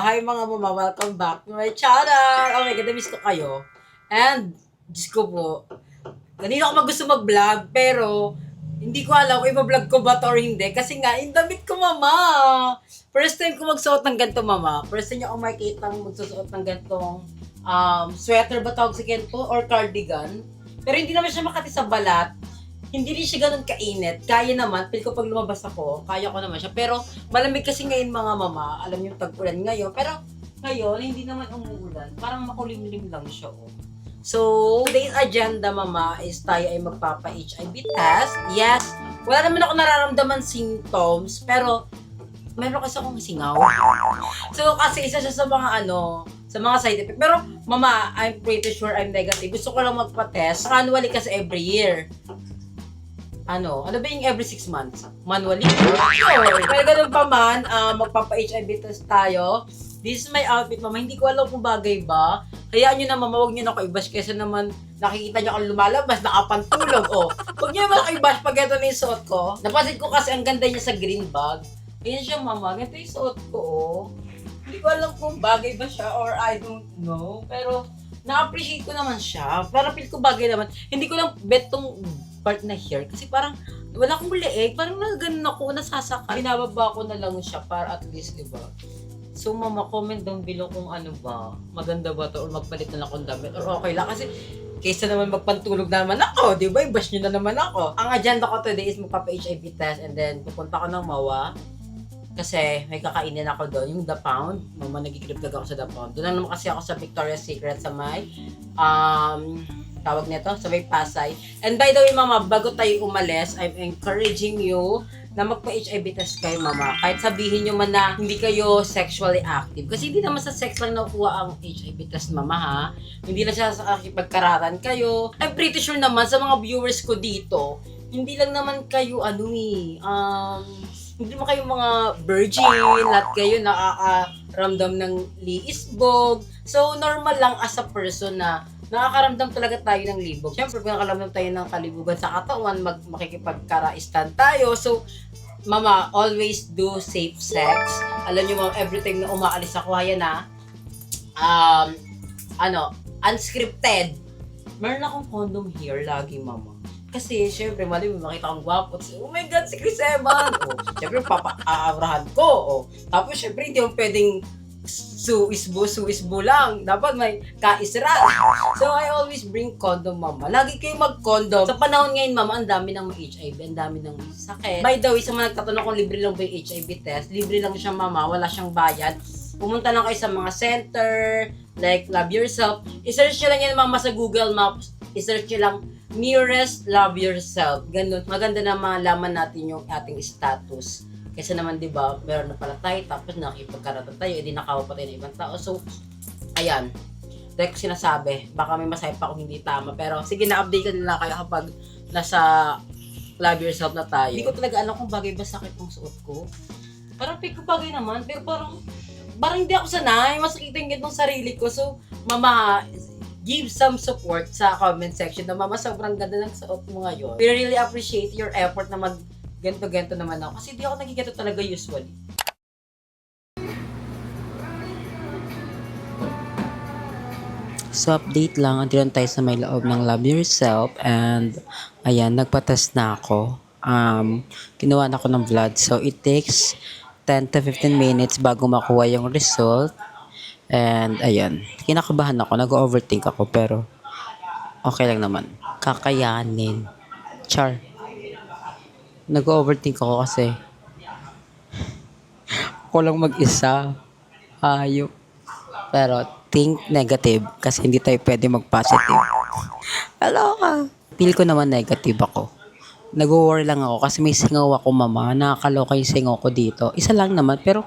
hi mga mama, welcome back to my channel. Oh my God, na-miss ko kayo. And, Diyos ko po, kanina ako gusto mag-vlog, pero hindi ko alam kung i-vlog ko ba to or hindi. Kasi nga, yung damit ko, mama. First time ko magsuot ng ganito, mama. First time niyo ako makikita magsusuot ng ganitong sweater ba tawag sa ganito? Or cardigan. Pero hindi naman siya makati sa balat. Hindi rin siya ganun kainit. Kaya naman, feel ko pag lumabas ako, kaya ko naman siya. Pero malamig kasi ngayon mga mama, alam niyo tag-ulan ngayon. Pero ngayon, hindi naman umuulan. Parang makulimlim lang siya. Oh. So, today's agenda mama is tayo ay magpapa-HIV test. Yes, wala naman ako nararamdaman symptoms, pero meron kasi akong singaw. So, kasi isa siya sa mga sa mga side effect. Pero, mama, I'm pretty sure I'm negative. Gusto ko lang magpa-test. Annually kasi every year. Ano ba yung every 6 months? Manually? Sure. Pero ganun pa man, magpapa-HIV test tayo. This is my outfit, mama. Hindi ko alam kung bagay ba. Hayaan nyo na, mama, huwag nyo na ako i-bash kasi naman nakikita nyo akong lumalabas, nakapantulog. Oh. Huwag nyo naman ako i-bash pag ito na yung suot ko. Napansin ko kasi ang ganda niya sa green bag. Ayan siya, mama. Ganito yung suot ko, oh. Hindi ko alam kung bagay ba siya or I don't know. Pero, na-appreciate ko naman siya. Parang feel ko bagay naman. Hindi ko lang bet tong part na hair kasi parang wala akong leeg. Parang ganun ako, nasasaka. Binababa ko na lang siya para at least, di ba? So, mama, comment down below kung ano ba. Maganda ba to or magpalit na lang akong damit or okay lang. Kasi, kaysa naman magpantulog naman ako, di ba? I-bash nyo na naman ako. Ang agenda ko today is magpapa-HIV test and then pupunta ko ng MAWA. Kasi may kakainin ako doon, yung The Pound. Mama, nag-i-grip ako sa The Pound. Doon lang naman kasi ako sa Victoria's Secret sa may, tawag nito, sa may Pasay. And by the way, mama, bago tayo umalis, I'm encouraging you na magpa-HIV test kayo, mama. Kahit sabihin nyo man na hindi kayo sexually active. Kasi hindi naman sa sex lang nakuha ang HIV test, mama, ha? Hindi na siya sa pagkaratan kayo. I'm pretty sure naman sa mga viewers ko dito, hindi lang naman kayo, hindi mo kayo mga virgin, lahat kayo nakakaramdam ng liisbog. So, normal lang as a person na nakakaramdam talaga tayo ng libog. Siyempre, kung nakaramdam tayo ng kalibugan sa katawan, makikipagkaraistan tayo. So, mama, always do safe sex. Alam niyo, mama, every time na umaalis ako, ayan na, unscripted. Meron akong condom here lagi, mama. Kasi, syempre, mali mo makita kong gwapo. Oh my God, si Chris Evan! Oh, syempre, papa-aarahan ko. Oh. Tapos, syempre, hindi mo pwedeng suisbo lang. Dapat may kaisra. So, I always bring condom, mama. Lagi kayo mag-condom. Sa panahon ngayon, mama, ang dami ng HIV, ang dami ng sakit. By the way, sa mga nagtatanong kung libre lang ba yung HIV test, libre lang siya, mama. Wala siyang bayad. Pumunta lang kayo sa mga center, like Love Yourself. I-search nyo lang yan, mama, sa Google Maps. I-search nyo lang nearest Love Yourself. Ganun. Maganda na malaman natin yung ating status. Kasi naman, di ba, meron na pala tayo, tapos nakipagkaratan tayo, edi nakawa pa tayo ng ibang tao. So, ayan. Like ko sinasabi, baka may masaya pa kung hindi tama. Pero, sige, na-update ko nila kayo kapag nasa Love Yourself na tayo. Hindi ko talaga alam kung bagay ba sakit ng suot ko. Parang pick ko bagay naman, pero parang hindi ako sanay. Masakitin yung sarili ko. So, mama, give some support sa comment section na mama, sobrang ganda ng suot mo ngayon. We really appreciate your effort na ganto naman ako. Kasi di ako nagigito talaga usually. So, update lang. Andiyan tayo sa may loob ng Love Yourself. And, ayan, nagpa-test na ako. Kinuha na ako ng blood. So, it takes 10 to 15 minutes bago makuha yung result. And, ayan. Kinakabahan ako. Nag-overthink ako. Pero, okay lang naman. Kakayanin. Char. Nag-overthink ako kasi ako lang mag-isa. Ayok. Pero, think negative kasi hindi tayo pwede mag-positive. Hello ka. Feel ko naman negative ako. Nag-worry lang ako kasi may singaw ako, mama. Nakakaloka yung singaw ko dito. Isa lang naman, pero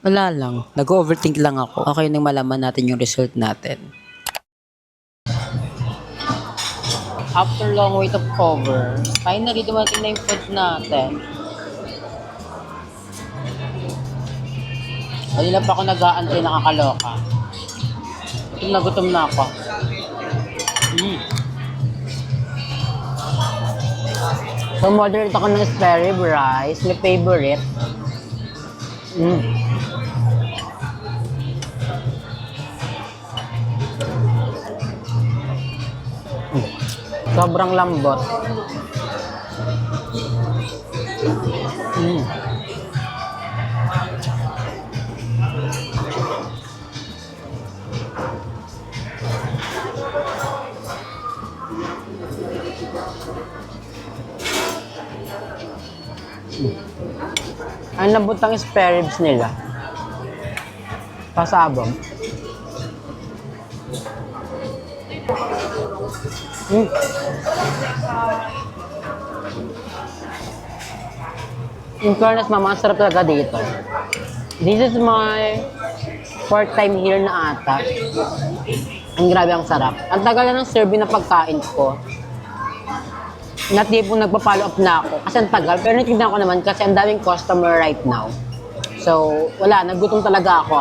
wala lang. Nag-overthink lang ako. Okay nang malaman natin yung result natin. After long wait of cover, finally dumating na yung food natin. Kanina pa ako nag-aantay, nakakaloka. Gutom na ako. So, moderate ako ng spare rib rice. My favorite. Sobrang lambot. Mm. Ang lambot ng spare ribs nila. Pasabog. Mm. In fairness, mama, ang sarap talaga dito. This is my fourth time here na ata. Ang grabe ang sarap. Ang tagal na ng serving na pagkain ko. Natipong nagpa-follow up na ako. Kasi ang tagal. Pero natignan ko naman kasi ang daming customer right now. So, wala. Nagutom talaga ako.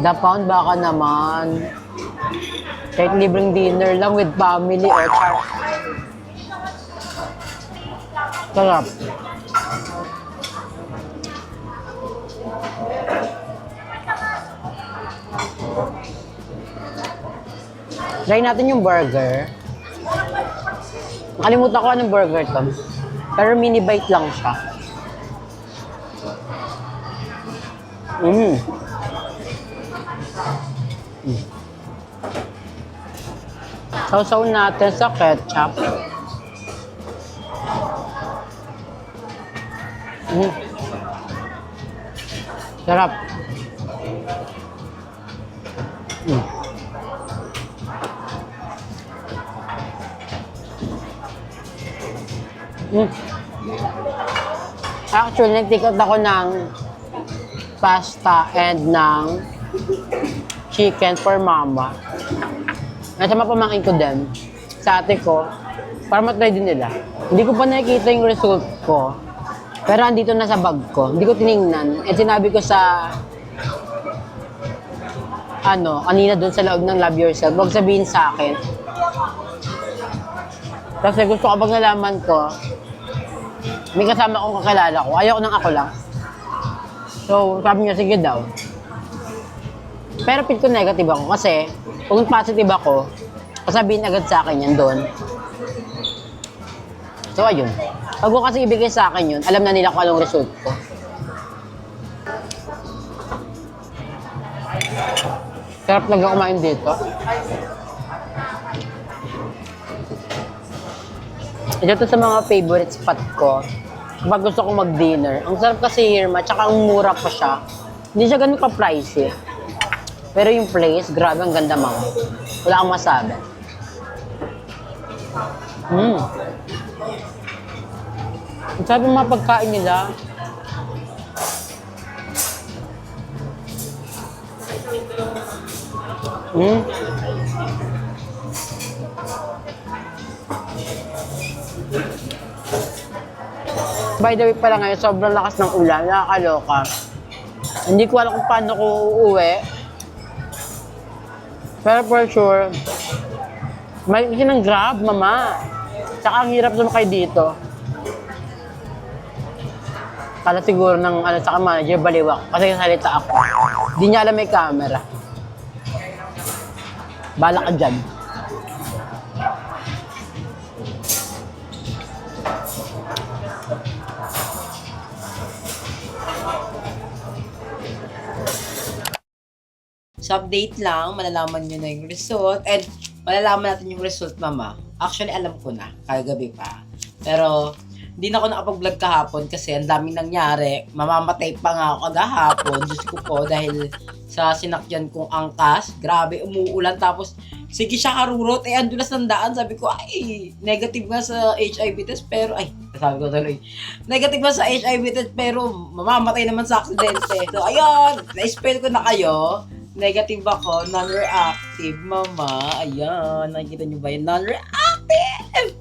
The pound baka naman. Kahit libreng dinner lang with family or char. Sarap. Try natin yung burger. Nakalimutan ko anong burger to. Pero mini bite lang siya. Sausaw natin sa ketchup. Sarap. Actually, nag-take out ako ng pasta and ng chicken for mama. Nasa mapamangkin ko din sa ate ko para matry din nila. Hindi ko pa nakikita yung result ko. Pero andito na sa bag ko. Hindi ko tiningnan. At sinabi ko sa kanina doon sa loob ng Love Yourself, huwag sabihin sa akin. Kasi gusto ko pag nalaman ko, may kasama akong kakilala ko. Ayaw ko nang ako lang. So, sabi niya, sige daw. Pero feel ko negative ako kasi kung positive ako, sasabihin agad sa akin yan doon. So, ayun. Pag ko kasi ibigay sa akin yun, alam na nila kung anong result ko. Sarap lang kumain dito. Ito sa mga favorite spot ko. Kapag gusto kong mag-dinner. Ang sarap kasi Hirma, tsaka ang mura pa siya. Hindi siya ganun ka-pricey. Pero yung place, grabe ang ganda mga. Wala kang masabi. Ang sarap yung mga pagkain nila. By the way pala ngayon, sobrang lakas ng ulan, nakakaloka. Hindi ko alam kung paano ko uuwi. Pero for sure, may ng Grab, mama. Tsaka ang hirap sumakay dito. Kala siguro ng sa manager, baliwak. Kasi salita ako. Hindi niya alam may camera. Bala ka dyan. So, update lang, malalaman nyo na yung result. And, malalaman natin yung result, mama. Actually, alam ko na, kagabi pa. Pero, hindi na ako nakapag-vlog kahapon kasi ang daming nangyari. Mamamatay pa nga ako kagahapon. Diyos ko po, dahil sa sinakyan kong angkas. Grabe, umuulan. Tapos, sige siya karurot. Ando na sandaan. Sabi ko, ay, negative nga sa HIV test. Pero, sabi ko tuloy, negative nga sa HIV test. Pero, mamamatay naman sa aksidente. So, ayun, na-spell ko na kayo. Negative ako, non-reactive, mama. Ayan, nakikita nyo ba yun? Non-reactive!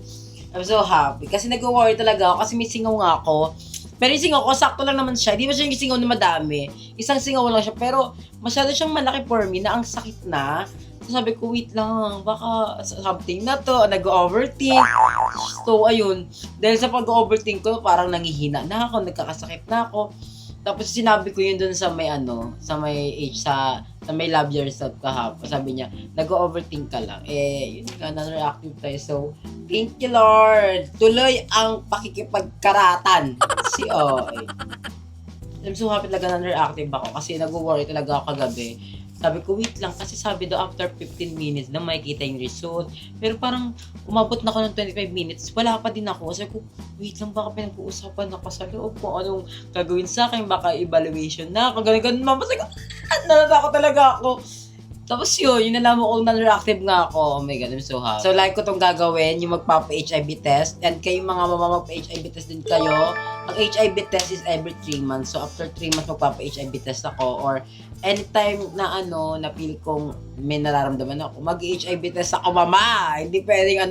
I'm so happy. Kasi nag-worry talaga ako kasi may singaw nga ako. Pero yung singaw ko, sakto lang naman siya. Di ba siya yung singaw na madami? Isang singaw lang siya. Pero masyado siyang malaki for me na ang sakit na. sabi ko, wait lang, baka something na to, nag-overthink. So, ayun, dahil sa pag-overthink ko, parang nangihina na ako, nagkakasakit na ako. Tapos sinabi ko yun dun sa may sa may love yourself kahapon. Sabi niya, nag-overthink ka lang. Yun nga, non-reactive tayo. So, thank you Lord. Tuloy ang pakikipagkaratan. I'm so happy talaga non-reactive ako kasi nag-worry talaga ako kagabi. Sabi ko, wait lang, kasi sabi daw after 15 minutes na makikita yung result. Pero parang umabot na ako ng 25 minutes, wala pa din ako. Sabi ko, wait lang, baka pinag-uusapan ako sa loob kung anong gagawin sa akin, baka evaluation na ako, ganun. Mama, sabi ko, nalata ko talaga ako. Tapos yun nalaman ko non-reactive nga ako. Oh my God, I'm so happy. So like ko tong gagawin, yung magpapa-HIV test. And kayong mga mama magpa-HIV test din kayo. Ang HIV test is every 3 months. So after 3 months magpapa-HIV test ako. Or anytime na na feel kong may nararamdaman ako, mag-HIV test ako mama. Hindi pwedeng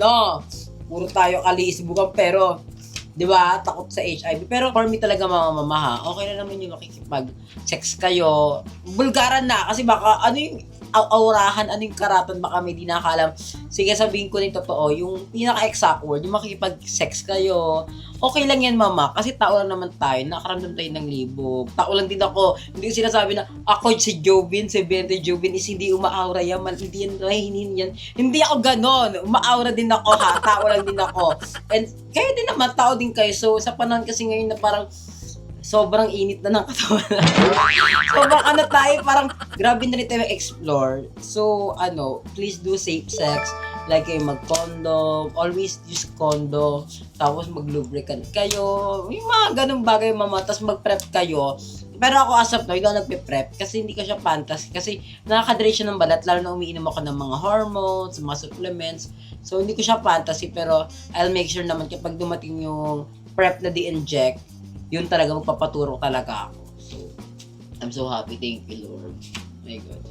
puro tayo kaliisbukan pero di ba, takot sa HIV. Pero for me talaga mama ha, okay na naman yung makikipag-sex kayo. Bulgaran na kasi baka yung aurahan, yung karatan, baka may di nakakalam. Sige, sabihin ko din totoo, yung pinaka-exact word, yung makikipag-sex kayo, okay lang yan, mama. Kasi tao lang naman tayo, nakaramdam tayo ng libog. Tao lang din ako. Hindi ko sinasabi na, ako si Jovin, si Bente Jovin is hindi umaaura yan, hindi yan, mahinin yan. Hindi ako ganon. Umaaura din ako, ha. Tao lang din ako. And kayo din naman, tao din kayo. So, sa panahon kasi ngayon na parang sobrang init na ng katawan natin. Sobrang tayo, parang grabe na rin tayo explore. So, please do safe sex. Like kayo mag-condom, always use condom, tapos mag-lubricant kayo, yung mga ganung bagay mama, tapos mag-prep kayo. Pero ako as of now, hindi ako nagpe-prep kasi hindi ko siya fantasy. Kasi nakaka-drain siya ng balat, lalo na umiinom ako ng mga hormones, mga supplements. So, hindi ko siya fantasy, pero I'll make sure naman kapag dumating yung prep na di-inject, yun talaga magpapaturo talaga ako. So, I'm so happy. Thank you, Lord. My God.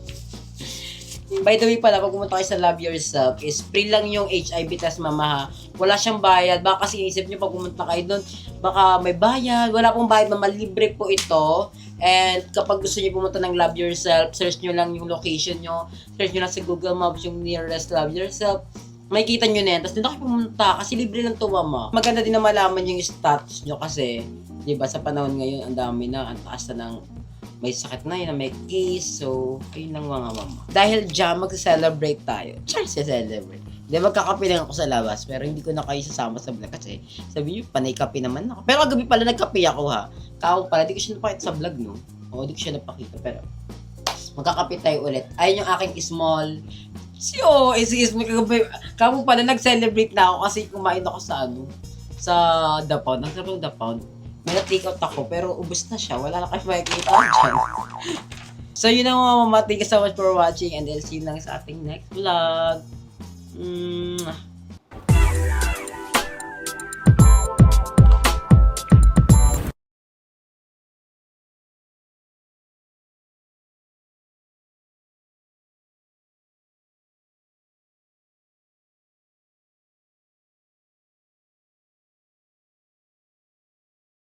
By the way pala, pag pumunta kayo sa Love Yourself, is free lang yung HIV test, mama ha. Wala siyang bayad. Baka kasi inisip nyo pag pumunta kayo doon, baka may bayad. Wala pong bayad, mama. Libre po ito. And kapag gusto nyo pumunta ng Love Yourself, search nyo lang yung location nyo. Search nyo lang sa Google Maps yung nearest Love Yourself. Makikita nyo na yan. Tapos dito kayo pumunta kasi libre lang to, mama. Maganda din na malaman yung status nyo kasi, di ba, sa panahon ngayon, ang dami na, ang taas na ng may sakit na yun, may case. So, ayun lang mga mama. Dahil dyan, mag-celebrate tayo. Charles, celebrate. Hindi, magkakape lang ako sa labas, pero hindi ko na kayo sasama sa vlog kasi sabi nyo, panay kape naman ako. Pero kagabi pala nagkape ako ha. Kao pala, di ko siya napakita sa vlog, no? Oo, di ko siya napakita, pero magkakape tayo ulit. Ayun yung aking small is kagabi. Kamo pala, nag-celebrate na ako kasi kumain ako sa sa The Pound. Ang sarap ng The Pound. May na-take out ako, pero ubos na siya. Wala na kayo makikita dyan. So, yun na mga mama. Thank you so much for watching and I'll see you lang sa ating next vlog.